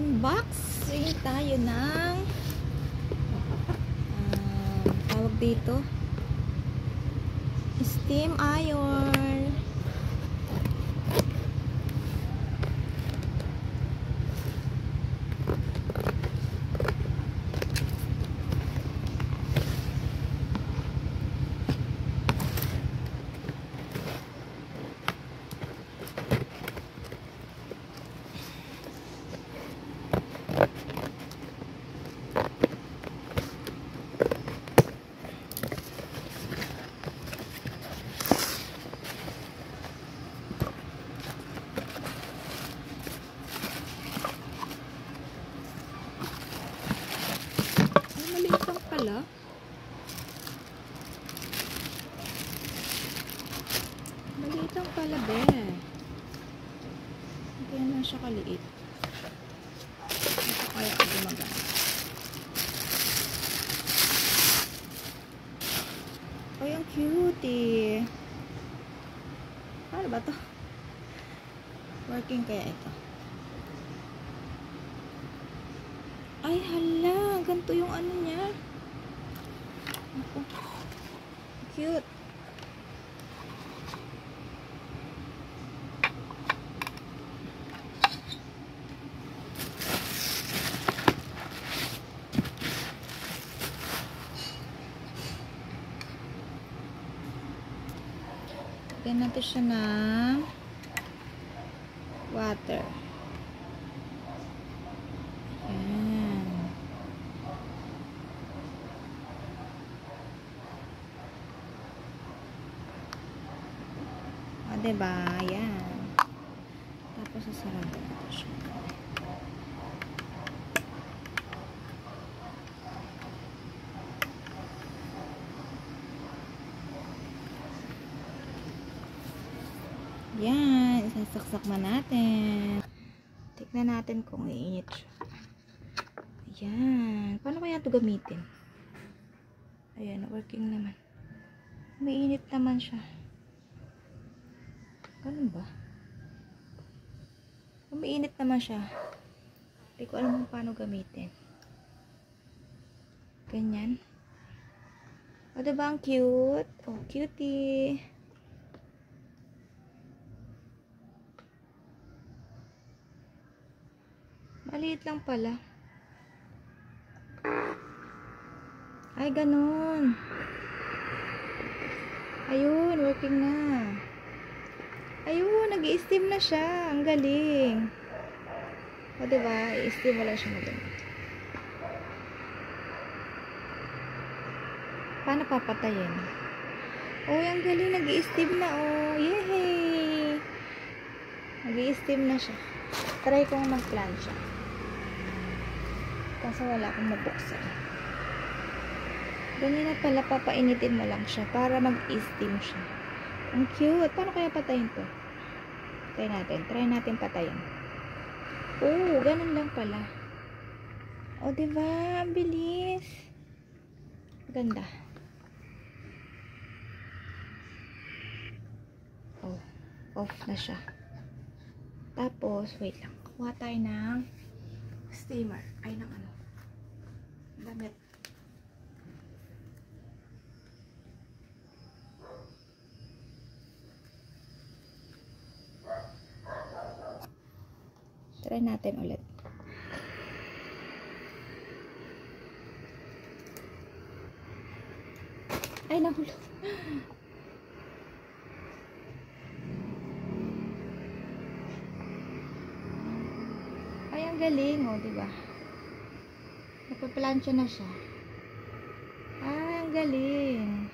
Unboxing tayo ng tawag dito steam iron. Pala. Maliit lang pala, be. Hindi naman siya kaliit. Ito kaya ako gumagana. Ay, ang cutie. Ano ba to? Working kaya ito? Ay, hala. Ganito yung ano niya. Ako. Cute. Lagyan natin siya ng water. Diba? Ayan. Tapos sasarado natin siya. Ayan. Isasaksak na natin. Tignan natin kung iinit siya. Ayan. Paano kaya ito gamitin? Ayan. Working naman. Mainit naman siya. Ganun ba? Umiinit naman siya. Hindi ko alam kung paano gamitin. Ganyan. O, diba ang cute? Oh, cutie. Maliit lang pala. Ay, ganun. Ayun, working na. Ayun, nag-i-steam na siya. Ang galing. O, diba? I-steam mo lang siya na ganun. Paano papatayin? Oh, ang galing. Nag-i-steam na, oh. Yehey! Nag-i-steam na siya. Try kong mag-plancha. Kasi wala akong mabuksan. Ganyan na pala, papainitin mo lang siya para mag-i-steam siya. Ang cute. Paano kaya patayin to? Try natin patayin. Oh, ganun lang pala. O, diba? Ang bilis. Ganda. Oh, off na siya. Tapos, wait lang. Kuha tayo ng steamer. Ay, ng ano. Damit. Try natin ulit. Ay, nahulog. Ay, ang galing, oh, diba? Napaplansya na siya. Ay, ang galing.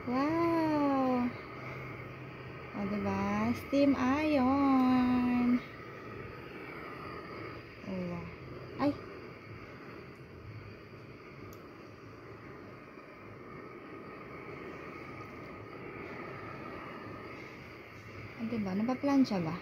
Wow. Oh, diba? Steam iron. Oh, wow. Ay. Oh, diba? Napaplansya ba?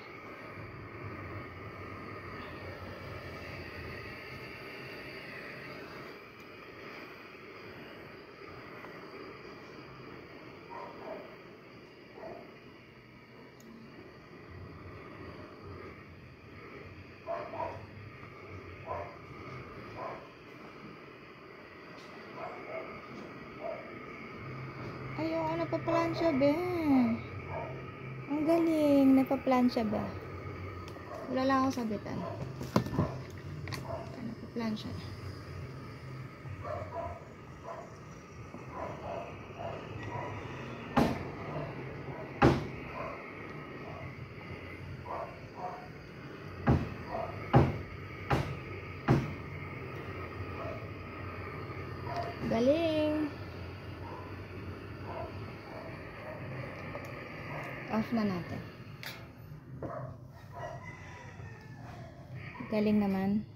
Oo, napaplansya ba? Ang galing, napaplansya ba? Wala lang akong sabitan. Napaplansya. Galing. Off na natin. Galing naman.